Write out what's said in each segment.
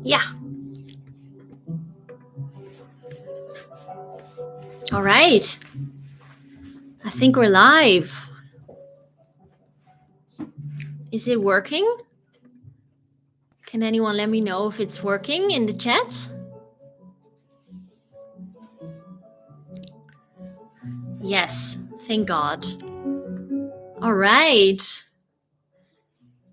Yeah. All right. I think we're live. Is it working? Can anyone let me know if it's working in the chat? Yes. Thank God. All right.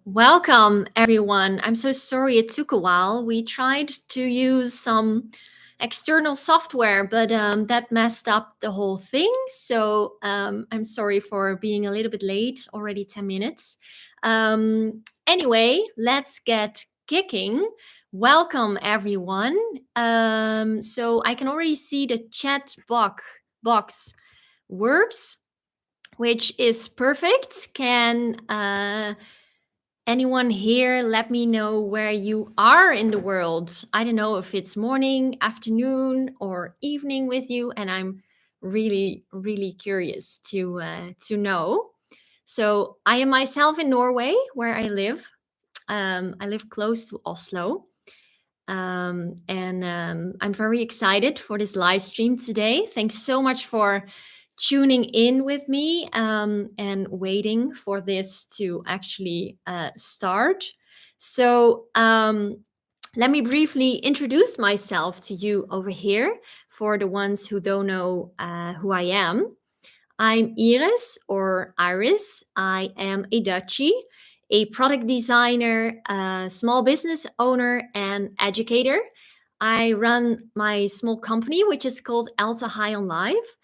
Welcome, everyone. I'm so sorry it took a while. We tried to use some external software, but that messed up the whole thing. So I'm sorry for being a little bit late, already 10 minutes. Anyway, let's get kicking. Welcome, everyone. So I can already see the chat box works, which is perfect. Can anyone here let me know where you are in the world? I don't know if it's morning, afternoon, or evening with you, and I'm really curious to know. So I am myself in Norway, where I live. I live close to Oslo. And I'm very excited for this live stream today. Thanks so much for tuning in with me and waiting for this to actually start. So let me briefly introduce myself to you over here for the ones who don't know who I am. I'm Iris or Iris. I am a Dutchie, a product designer, a small business owner, and educator. I run my small company, which is called Alta High on Life,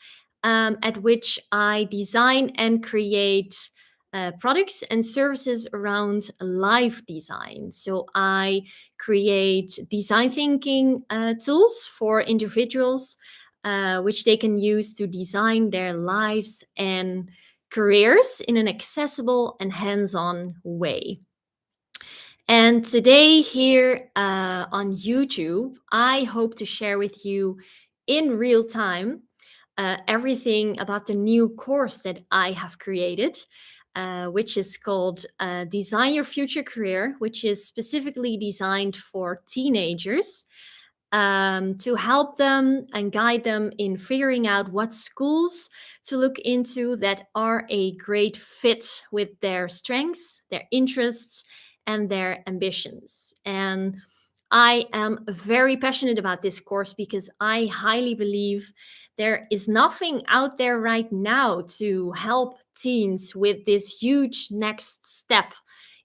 at which I design and create products and services around life design. So I create design thinking tools for individuals which they can use to design their lives and careers in an accessible and hands on way. And today, here on YouTube, I hope to share with you in real time everything about the new course that I have created. Which is called Design Your Future Career, which is specifically designed for teenagers to help them and guide them in figuring out what schools to look into that are a great fit with their strengths, their interests, and their ambitions. And I am very passionate about this course because I highly believe there is nothing out there right now to help teens with this huge next step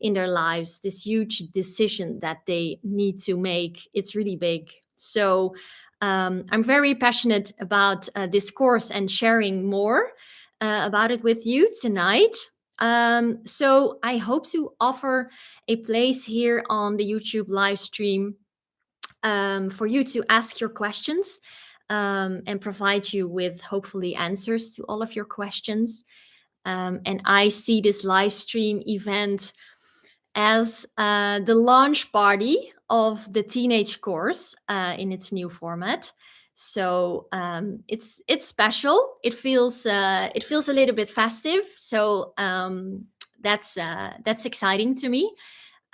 in their lives, this huge decision that they need to make. It's really big. So I'm very passionate about this course and sharing more about it with you tonight. So I hope to offer a place here on the YouTube live stream for you to ask your questions and provide you with hopefully answers to all of your questions. And I see this live stream event as the launch party of the teenage course in its new format. So it's special. It feels a little bit festive. So that's exciting to me.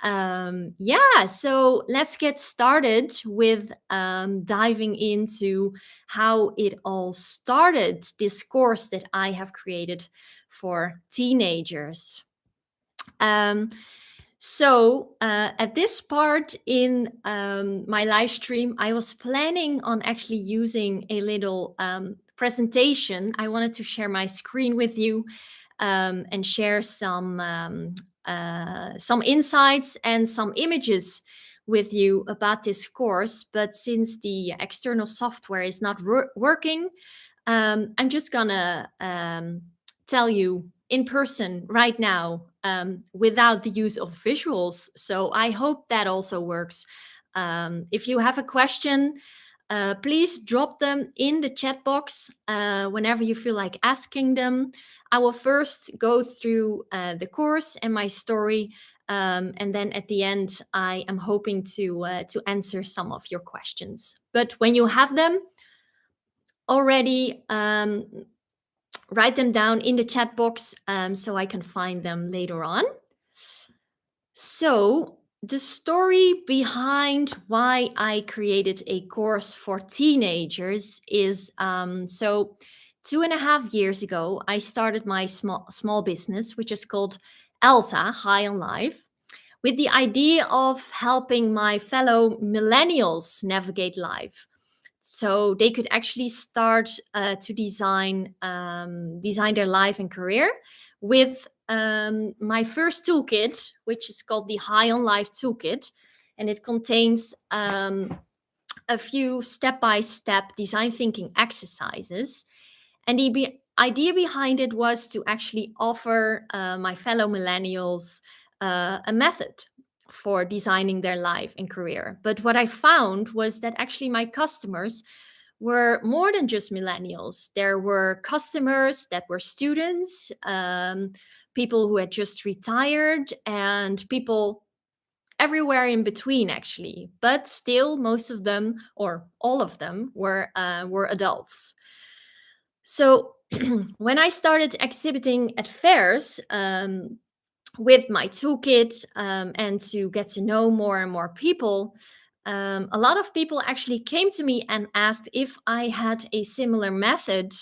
Yeah, so let's get started with diving into how it all started. This course that I have created for teenagers. So at this part in my live stream, I was planning on actually using a little presentation. I wanted to share my screen with you and share some insights and some images with you about this course. But since the external software is not working, I'm just gonna tell you in person right now without the use of visuals. So I hope that also works. If you have a question, please drop them in the chat box whenever you feel like asking them. I will first go through the course and my story, and then at the end, I am hoping to answer some of your questions. But when you have them already, write them down in the chat box so I can find them later on. So The story behind why I created a course for teenagers is so 2.5 years ago, I started my small business, which is called Elsa High on Life, with the idea of helping my fellow millennials navigate life, so they could actually start to design their life and career with my first toolkit, which is called the High on Life Toolkit, and it contains a few step-by-step design thinking exercises. And the idea behind it was to actually offer my fellow millennials a method for designing their life and career. But what I found was that actually my customers were more than just millennials. There were customers that were students, people who had just retired, and people everywhere in between, actually. But still, most of them, or all of them, were adults. So when I started exhibiting at fairs with my toolkit, and to get to know more and more people, a lot of people actually came to me and asked if I had a similar method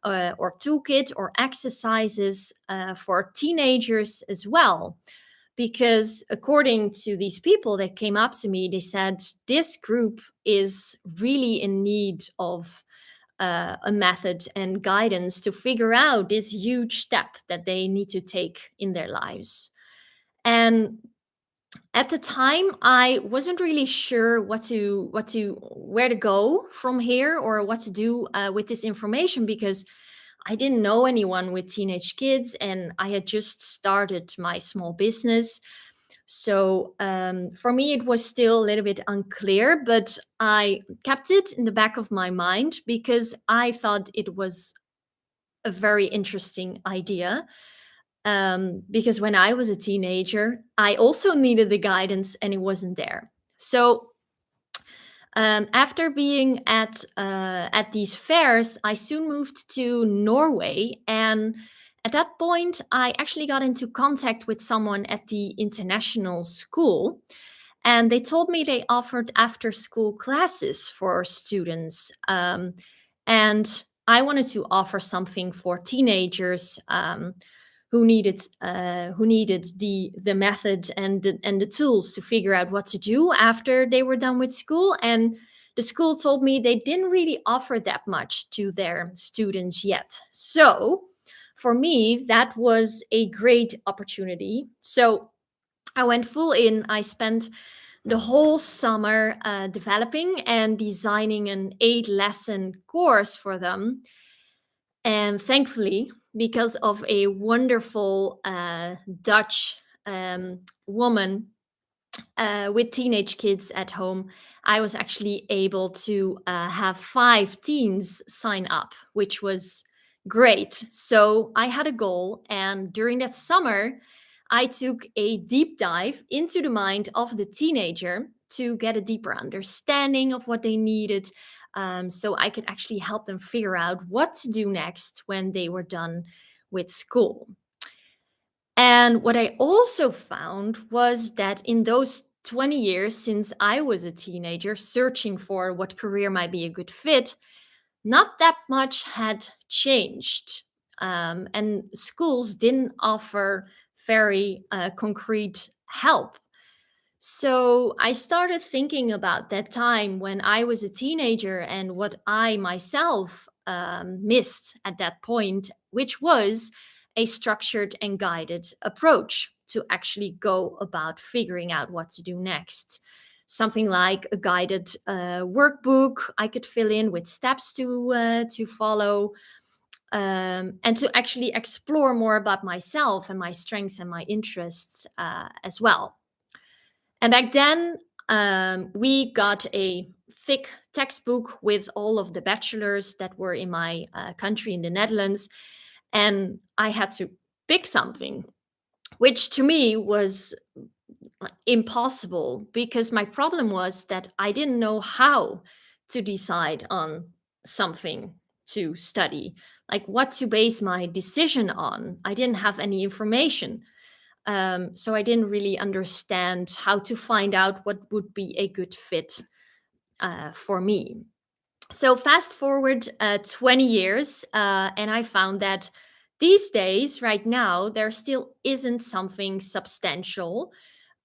or toolkit or exercises for teenagers as well. Because according to these people that came up to me, they said this group is really in need of a method and guidance to figure out this huge step that they need to take in their lives. And at the time, I wasn't really sure where to go from here, or what to do with this information, because I didn't know anyone with teenage kids and I had just started my small business. So for me, it was still a little bit unclear, but I kept it in the back of my mind because I thought it was a very interesting idea. Because when I was a teenager, I also needed the guidance and it wasn't there. So after being at these fairs, I soon moved to Norway, and at that point, I actually got into contact with someone at the international school, and they told me they offered after school classes for students. And I wanted to offer something for teenagers who needed the method and the tools to figure out what to do after they were done with school. And the school told me they didn't really offer that much to their students yet. So for me, that was a great opportunity. So I went full in. I spent the whole summer developing and designing an 8 lesson course for them. And thankfully, because of a wonderful Dutch woman with teenage kids at home, I was actually able to have 5 teens sign up, which was great. So I had a goal, and during that summer, I took a deep dive into the mind of the teenager to get a deeper understanding of what they needed. So I could actually help them figure out what to do next when they were done with school. And what I also found was that in those 20 years since I was a teenager searching for what career might be a good fit, not that much had changed. And schools didn't offer very concrete help. So I started thinking about that time when I was a teenager and what I myself missed at that point, which was a structured and guided approach to actually go about figuring out what to do next. Something like a guided workbook I could fill in with steps to follow, and to actually explore more about myself and my strengths and my interests as well. And back then, we got a thick textbook with all of the bachelors that were in my country in the Netherlands. And I had to pick something, which to me was impossible because my problem was that I didn't know how to decide on something to study, like what to base my decision on. I didn't have any information. So I didn't really understand how to find out what would be a good fit for me. So fast forward 20 years, and I found that these days, right now, there still isn't something substantial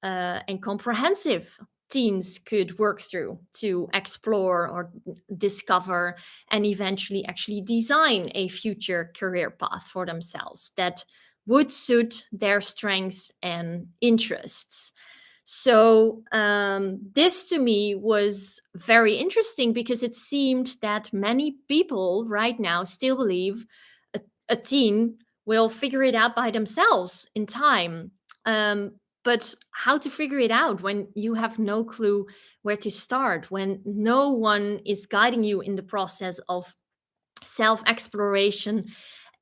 and comprehensive teens could work through to explore or discover and eventually actually design a future career path for themselves that would suit their strengths and interests. So, this to me was very interesting because it seemed that many people right now still believe a teen will figure it out by themselves in time. Um, but how to figure it out when you have no clue where to start, when no one is guiding you in the process of self exploration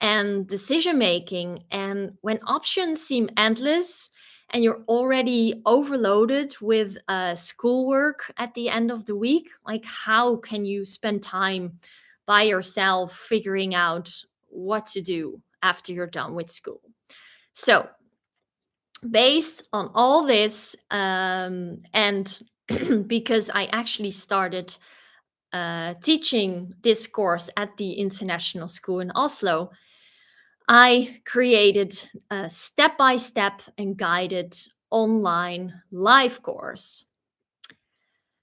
and decision making, and when options seem endless and you're already overloaded with schoolwork at the end of the week, like how can you spend time by yourself figuring out what to do after you're done with school? So based on all this, and because I actually started teaching this course at the international school in Oslo, I created a step by step and guided online live course.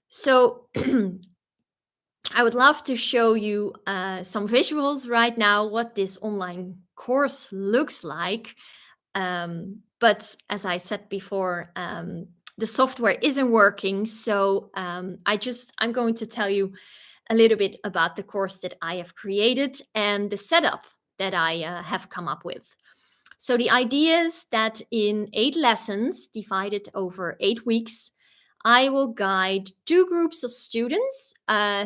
So I would love to show you some visuals right now, what this online course looks like. But as I said before, the software isn't working. So I'm going to tell you a little bit about the course that I have created and the setup that I have come up with. So the idea is that in 8 lessons divided over 8 weeks, I will guide two groups of students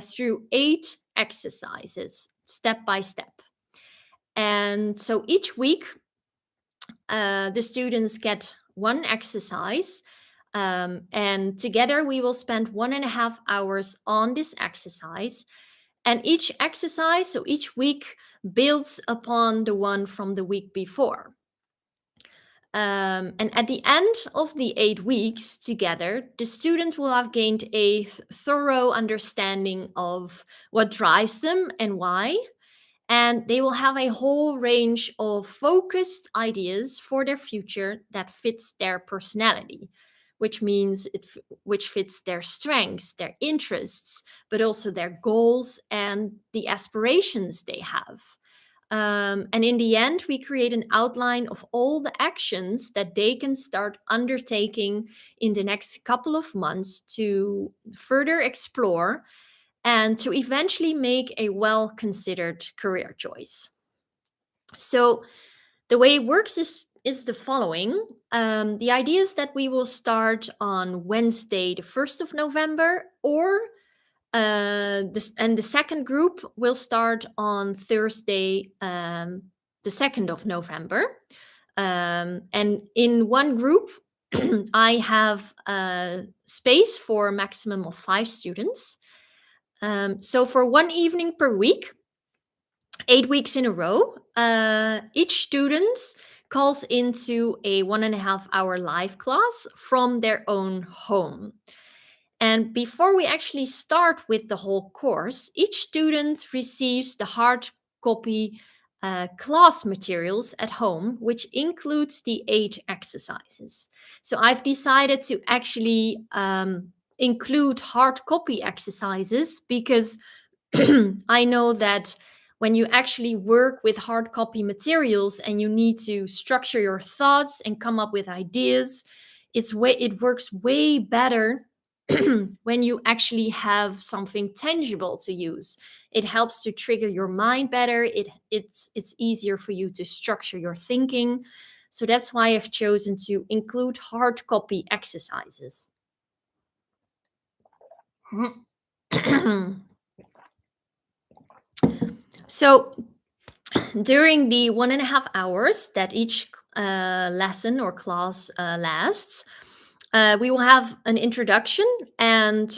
through 8 exercises, step by step. And so each week, the students get one exercise. And together we will spend 1.5 hours on this exercise. And each exercise, so each week, builds upon the one from the week before. And at the end of the 8 weeks together, the student will have gained a thorough understanding of what drives them and why. And they will have a whole range of focused ideas for their future that fits their personality, which means which fits their strengths, their interests, but also their goals and the aspirations they have. And in the end, we create an outline of all the actions that they can start undertaking in the next couple of months to further explore and to eventually make a well considered career choice. So, the way it works is the following. The idea is that we will start on Wednesday, the 1st of November, or and the second group will start on Thursday, the 2nd of November. And in one group, I have space for a maximum of 5 students. So for one evening per week, 8 weeks in a row, each student calls into a 1.5 hour live class from their own home. And before we actually start with the whole course, each student receives the hard copy class materials at home, which includes the 8 exercises. So I've decided to actually include hard copy exercises because I know that when you actually work with hard copy materials and you need to structure your thoughts and come up with ideas, it works way better when you actually have something tangible to use. It helps to trigger your mind better. It's easier for you to structure your thinking. So that's why I've chosen to include hard copy exercises. So during the 1.5 hours that each lesson or class lasts, we will have an introduction, and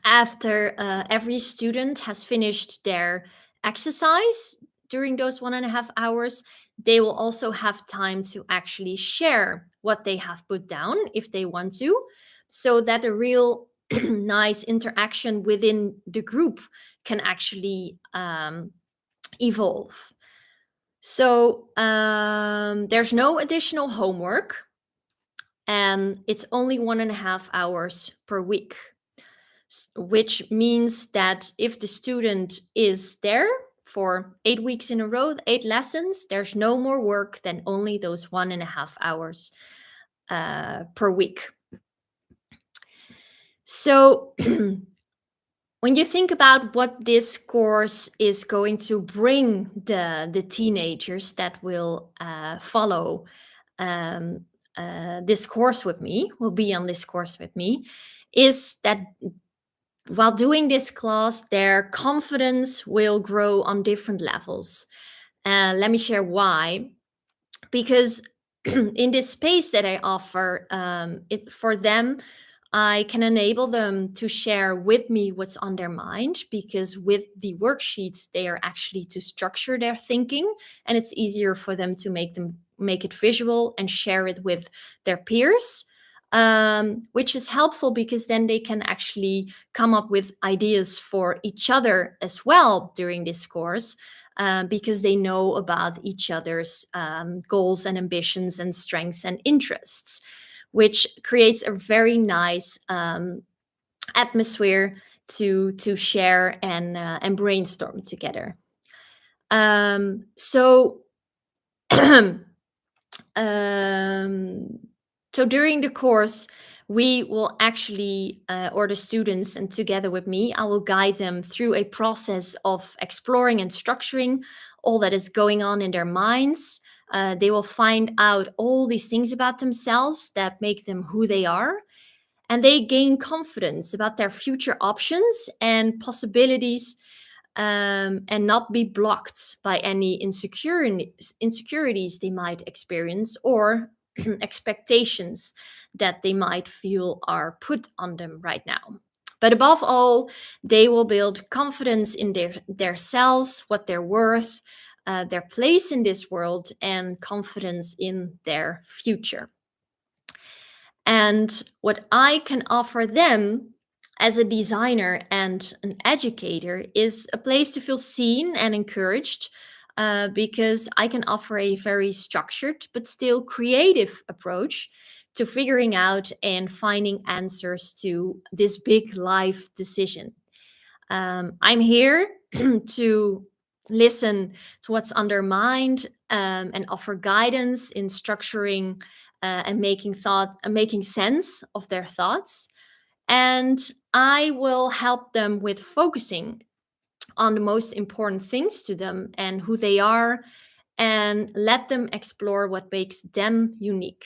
after every student has finished their exercise during those 1.5 hours, they will also have time to actually share what they have put down if they want to, so that a real nice interaction within the group can actually evolve. So there's no additional homework, and it's only 1.5 hours per week, which means that if the student is there for 8 weeks in a row, 8 lessons, there's no more work than only those 1.5 hours per week. So when you think about what this course is going to bring the teenagers that will follow um, this course with me, will be on this course with me, is that while doing this class, their confidence will grow on different levels. Let me share why. Because in this space that I offer, for them, I can enable them to share with me what's on their mind, because with the worksheets, they are actually to structure their thinking, and it's easier for them to make it visual and share it with their peers, which is helpful because then they can actually come up with ideas for each other as well during this course, because they know about each other's goals and ambitions and strengths and interests, which creates a very nice atmosphere to share and brainstorm together. So um, so during the course, we will actually, or the students, and together with me, I will guide them through a process of exploring and structuring all that is going on in their minds. They will find out all these things about themselves that make them who they are, and they gain confidence about their future options and possibilities, and not be blocked by any insecurities they might experience, or expectations that they might feel are put on them right now. But above all, they will build confidence in their selves, what they're worth, their place in this world, and confidence in their future. And what I can offer them as a designer and an educator is a place to feel seen and encouraged, because I can offer a very structured but still creative approach to figuring out and finding answers to this big life decision. I'm here to listen to what's on their mind, and offer guidance in structuring and making sense of their thoughts. And I will help them with focusing on the most important things to them and who they are, and let them explore what makes them unique.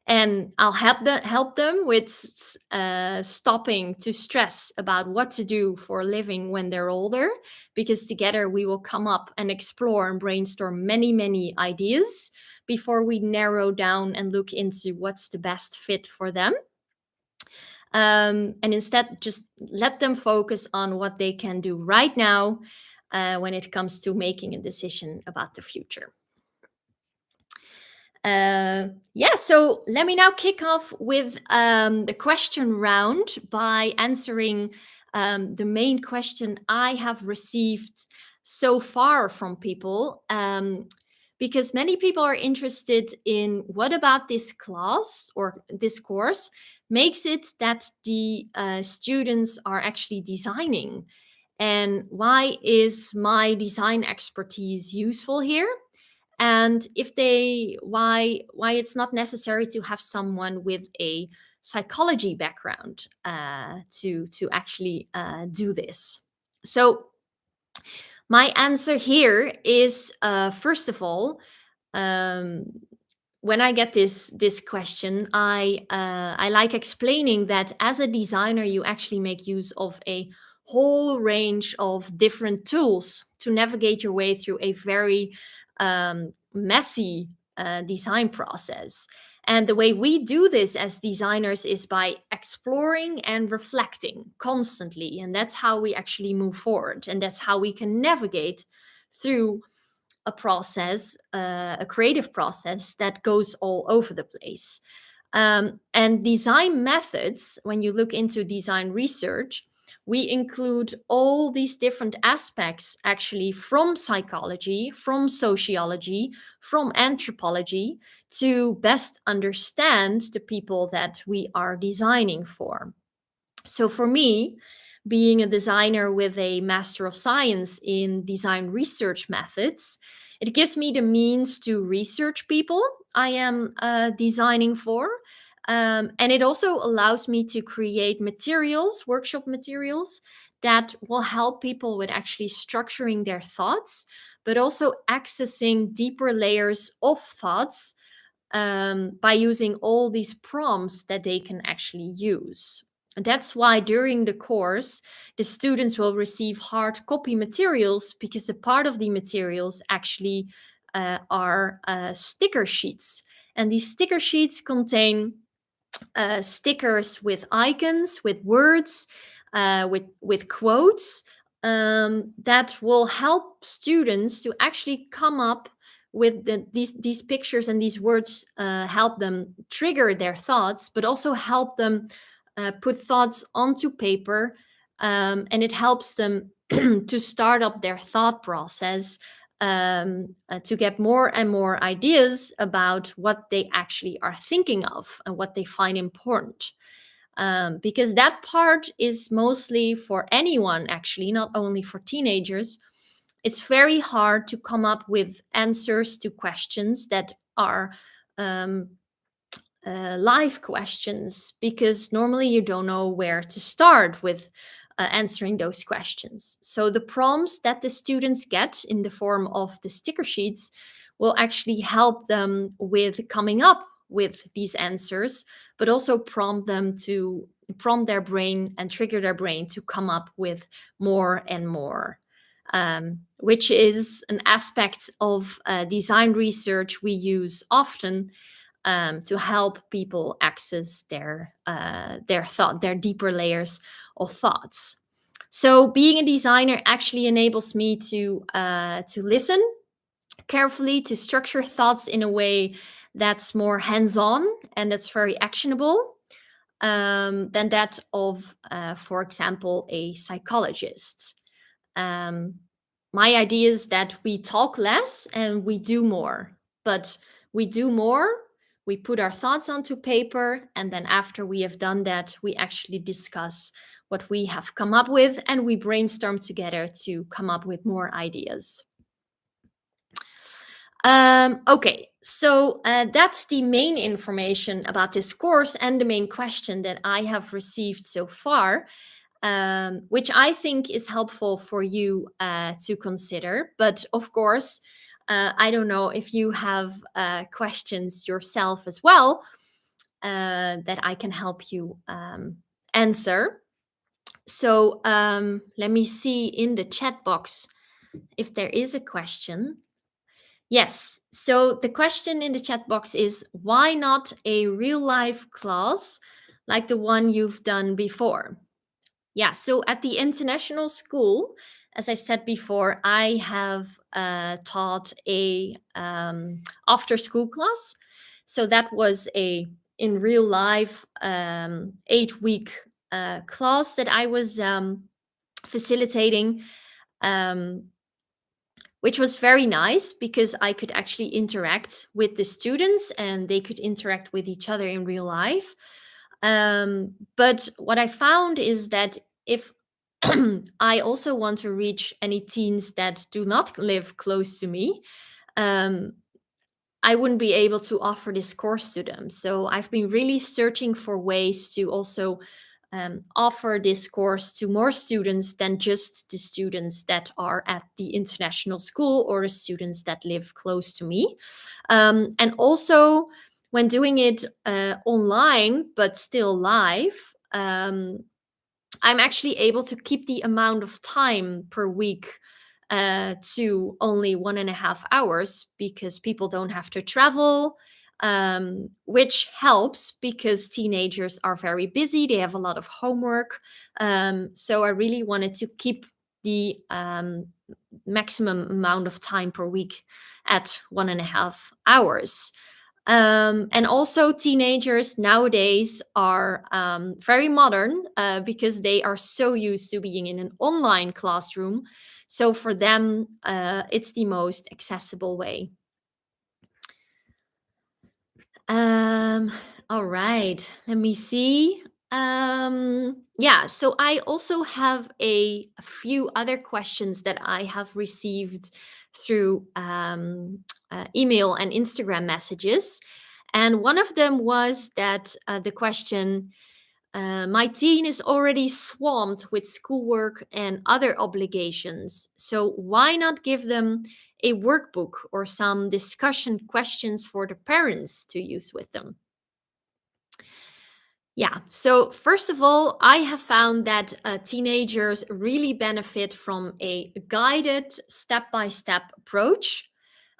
And I'll help them with stopping to stress about what to do for a living when they're older, because together we will come up and explore and brainstorm many ideas before we narrow down and look into what's the best fit for them. And instead, just let them focus on what they can do right now, when it comes to making a decision about the future. Yeah, so let me now kick off with the question round by answering the main question I have received so far from people. Because many people are interested in what about this class or this course makes it that the students are actually designing, and why is my design expertise useful here, and if they why it's not necessary to have someone with a psychology background to actually do this. So my answer here is, first of all, um, when I get this question, I like explaining that as a designer, you actually make use of a whole range of different tools to navigate your way through a very messy design process. And the way we do this as designers is by exploring and reflecting constantly. And that's how we actually move forward. And that's how we can navigate through a process, a creative process that goes all over the place. And design methods, when you look into design research, we include all these different aspects actually from psychology, from sociology, from anthropology to best understand the people that we are designing for. So for me, being a designer with a Master of Science in Design Research Methods, it gives me the means to research people I am designing for. And it also allows me to create materials, workshop materials, that will help people with actually structuring their thoughts, but also accessing deeper layers of thoughts by using all these prompts that they can actually use. And that's why during the course, the students will receive hard copy materials, because a part of the materials actually are sticker sheets. And these sticker sheets contain stickers with icons, with words, with quotes that will help students to actually come up with these pictures, and these words help them trigger their thoughts, but also help them put thoughts onto paper, and it helps them to start up their thought process, to get more and more ideas about what they actually are thinking of and what they find important. Because that part is mostly for anyone, actually, not only for teenagers. It's very hard to come up with answers to questions that are um, live questions, because normally you don't know where to start with answering those questions. So the prompts that the students get in the form of the sticker sheets will actually help them with coming up with these answers, but also prompt their brain and trigger their brain to come up with more and more. Which is an aspect of design research we use often to help people access their deeper layers of thoughts. So being a designer actually enables me to listen carefully, to structure thoughts in a way that's more hands-on and that's very actionable than that of, for example, a psychologist. Um, my idea is that we talk less and we do more, but we do more. We put our thoughts onto paper, and then after we have done that, we actually discuss what we have come up with, and we brainstorm together to come up with more ideas. Okay, so that's the main information about this course and the main question that I have received so far, which I think is helpful for you to consider. But of course, I don't know if you have questions yourself as well that I can help you answer. So let me see in the chat box if there is a question. Yes. So the question in the chat box is, why not a real life class like the one you've done before? Yeah. So at the international school, as I've said before, I have taught a after school class. So that was a in real life 8-week class that I was facilitating. Um, which was very nice because I could actually interact with the students and they could interact with each other in real life. But what I found is that if I also want to reach any teens that do not live close to me, um, I wouldn't be able to offer this course to them. So I've been really searching for ways to also offer this course to more students than just the students that are at the international school or the students that live close to me. And also, when doing it online, but still live, I'm actually able to keep the amount of time per week to only 1.5 hours because people don't have to travel, which helps because teenagers are very busy. They have a lot of homework. So I really wanted to keep the maximum amount of time per week at 1.5 hours. And also, teenagers nowadays are very modern because they are so used to being in an online classroom. So for them, it's the most accessible way. Um, all right, let me see. Yeah, so I also have a few other questions that I have received through email and Instagram messages. And one of them was that the question, my teen is already swamped with schoolwork and other obligations. So why not give them a workbook or some discussion questions for the parents to use with them? Yeah, so first of all, I have found that teenagers really benefit from a guided step by step approach.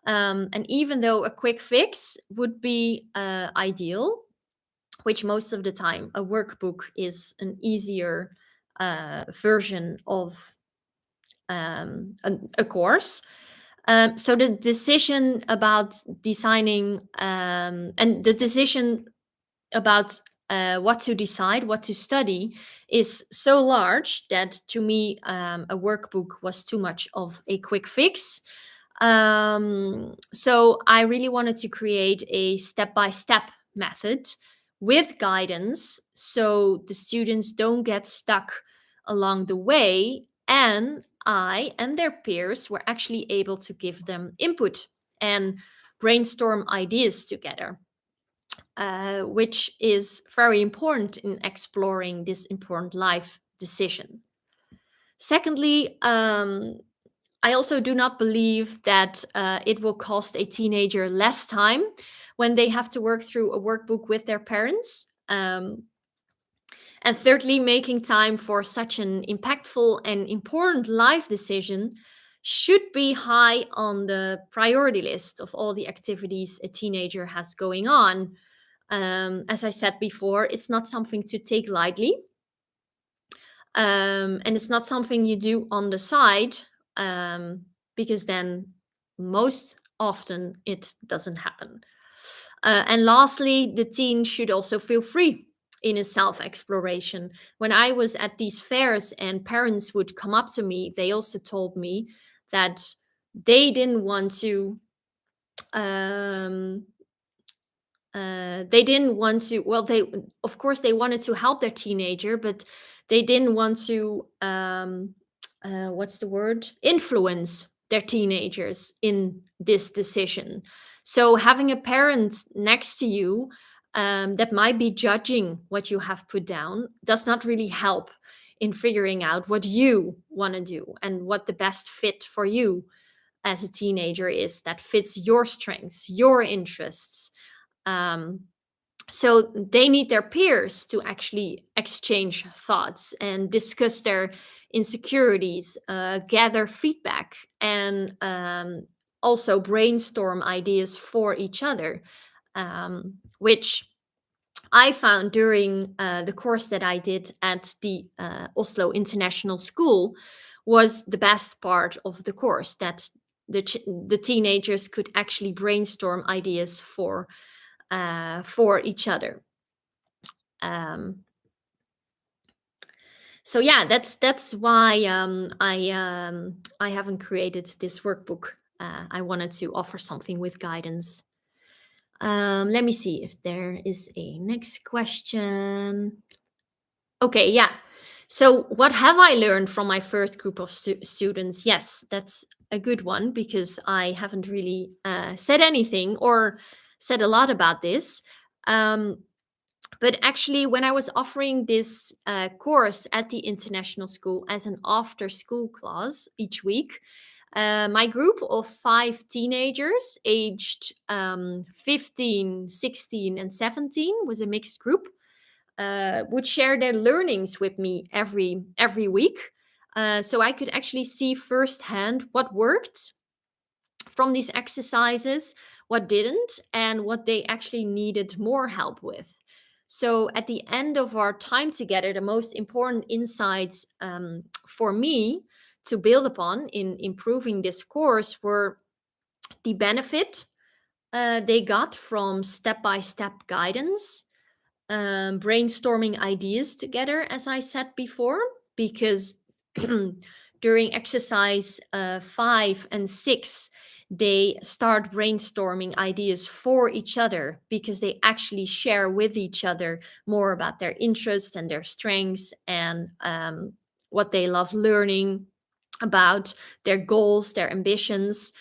And even though a quick fix would be ideal, which most of the time a workbook is an easier version of a course. So the decision about designing and the decision about what to decide, what to study, is so large that to me, a workbook was too much of a quick fix. So I really wanted to create a step by step method with guidance so the students don't get stuck along the way. And I and their peers were actually able to give them input and brainstorm ideas together, which is very important in exploring this important life decision. Secondly, I also do not believe that it will cost a teenager less time when they have to work through a workbook with their parents. And thirdly, making time for such an impactful and important life decision should be high on the priority list of all the activities a teenager has going on. As I said before, it's not something to take lightly. And it's not something you do on the side, because then most often it doesn't happen. And lastly, the teen should also feel free in his self exploration. When I was at these fairs and parents would come up to me, they also told me that they didn't want to um, they didn't want to, well, they, of course, they wanted to help their teenager, but they didn't want to what's the word, influence their teenagers in this decision. So having a parent next to you that might be judging what you have put down does not really help in figuring out what you want to do and what the best fit for you as a teenager is, that fits your strengths, your interests. um, so they need their peers to actually exchange thoughts and discuss their insecurities, gather feedback, and also brainstorm ideas for each other, which I found during the course that I did at the Oslo International School was the best part of the course, that the teenagers could actually brainstorm ideas for each other. Um, so yeah, that's why I haven't created this workbook. I wanted to offer something with guidance. Let me see if there is a next question. Okay, yeah. So, what have I learned from my first group of students? Yes, that's a good one because I haven't really said anything or said a lot about this. Um, but actually, when I was offering this course at the international school as an after school class each week, my group of 5 teenagers aged 15, 16, and 17 was a mixed group, would share their learnings with me every week, so I could actually see firsthand what worked from these exercises, what didn't, and what they actually needed more help with. So at the end of our time together, the most important insights for me to build upon in improving this course were the benefit they got from step-by-step guidance, brainstorming ideas together, as I said before, because during exercise 5 and 6, they start brainstorming ideas for each other because they actually share with each other more about their interests and their strengths and what they love learning about, their goals, their ambitions,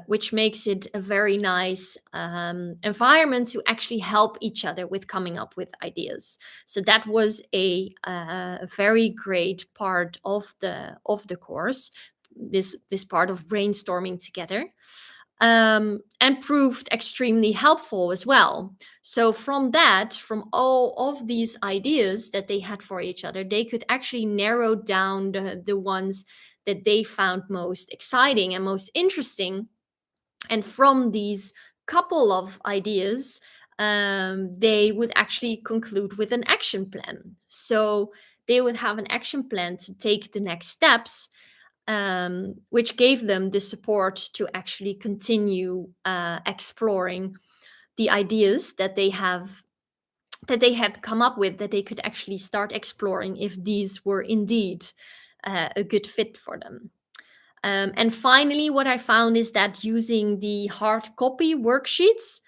which makes it a very nice environment to actually help each other with coming up with ideas. So that was a very great part of the course. This part of brainstorming together. And proved extremely helpful as well. So from all of these ideas that they had for each other, they could actually narrow down the ones that they found most exciting and most interesting. And from these couple of ideas, they would actually conclude with an action plan. So they would have an action plan to take the next steps, which gave them the support to actually continue exploring the ideas that they had come up with, that they could actually start exploring if these were indeed a good fit for them. And finally, what I found is that using the hard copy worksheets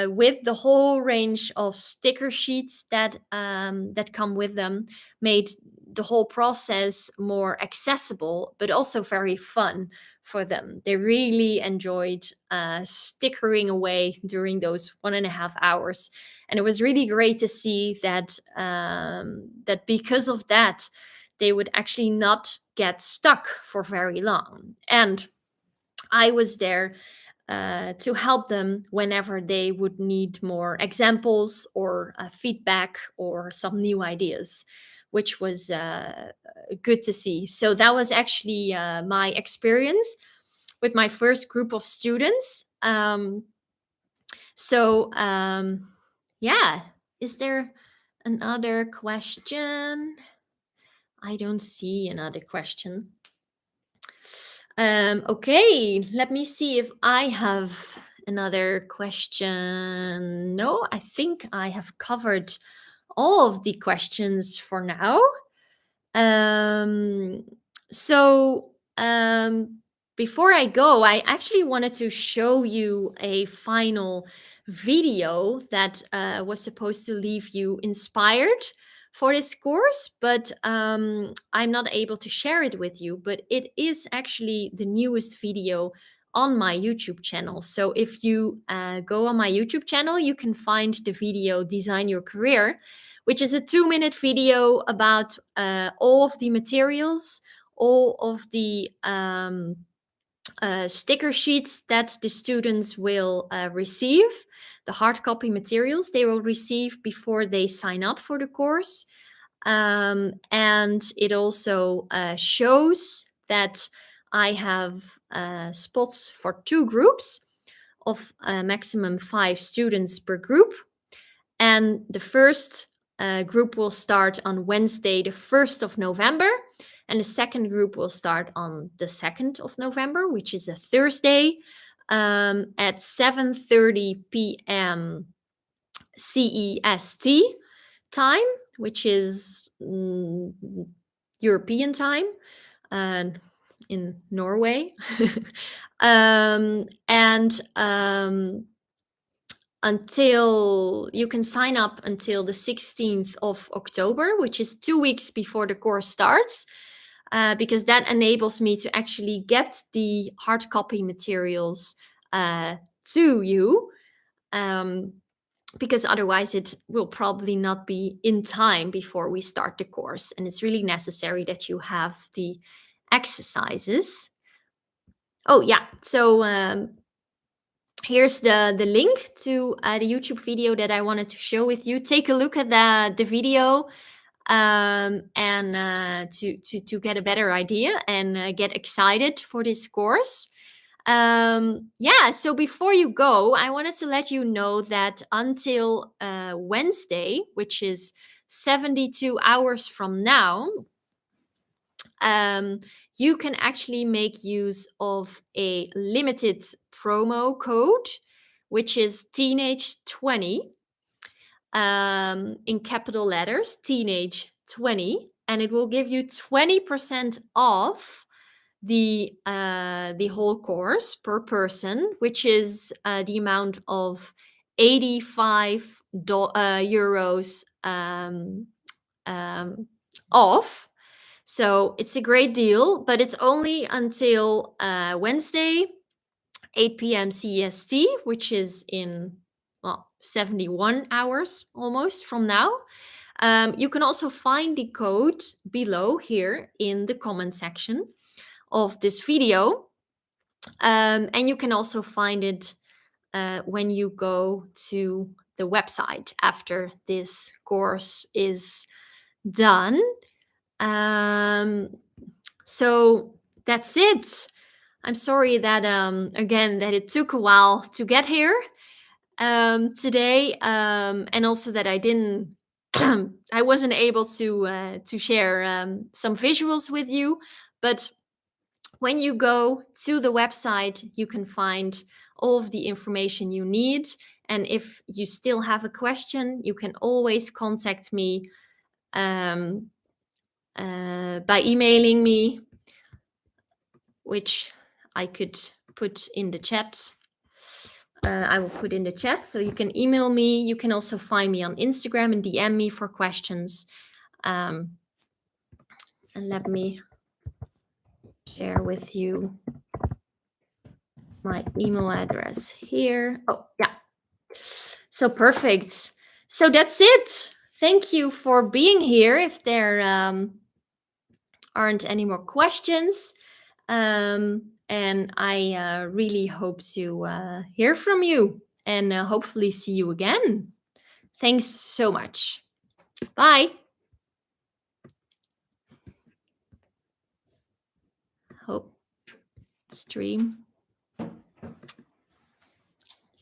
with the whole range of sticker sheets that come with them made the whole process more accessible, but also very fun for them. They really enjoyed stickering away during those 1.5 hours, and it was really great to see that that because of that, they would actually not get stuck for very long. And I was there to help them whenever they would need more examples or feedback or some new ideas, which was good to see. So that was actually my experience with my first group of students. Yeah, is there another question? I don't see another question. Okay, let me see if I have another question. No, I think I have covered all of the questions for now. Um, so, before I go, I actually wanted to show you a final video that was supposed to leave you inspired for this course, but I'm not able to share it with you. But it is actually the newest video on my YouTube channel. So if you go on my YouTube channel, you can find the video Design Your Career, which is a 2-minute video about all of the materials, all of the sticker sheets that the students will receive, the hard copy materials they will receive before they sign up for the course. And it also shows that I have spots for 2 groups of maximum 5 students per group. And the first group will start on Wednesday, the 1st of November. And the second group will start on the 2nd of November, which is a Thursday, at 7:30 p.m. CEST time, which is European time in Norway. Until you can sign up until the 16th of October, which is 2 weeks before the course starts, because that enables me to actually get the hard copy materials to you, because otherwise it will probably not be in time before we start the course. And it's really necessary that you have the exercises. Oh, yeah. So here's the link to the YouTube video that I wanted to show with you. Take a look at the video and to get a better idea and get excited for this course. Yeah, so before you go, I wanted to let you know that until Wednesday, which is 72 hours from now, you can actually make use of a limited promo code, which is teenage20, in capital letters, teenage20, and it will give you 20% off the whole course per person, which is the amount of 85 euros off. So it's a great deal, but it's only until Wednesday, 8 p.m. CEST, which is in 71 hours almost from now. You can also find the code below here in the comment section of this video. And you can also find it when you go to the website after this course is done. So that's it. I'm sorry that again that it took a while to get here today, and also that I didn't I wasn't able to share some visuals with you. But when you go to the website, you can find all of the information you need. And if you still have a question, you can always contact me by emailing me, which I could put in the chat. I will put in the chat, so you can email me. You can also find me on Instagram and DM me for questions. And let me share with you my email address here. Oh, yeah. So perfect. So that's it. Thank you for being here. If there aren't any more questions, and I really hope to hear from you and hopefully see you again. Thanks so much. Bye. Hope stream.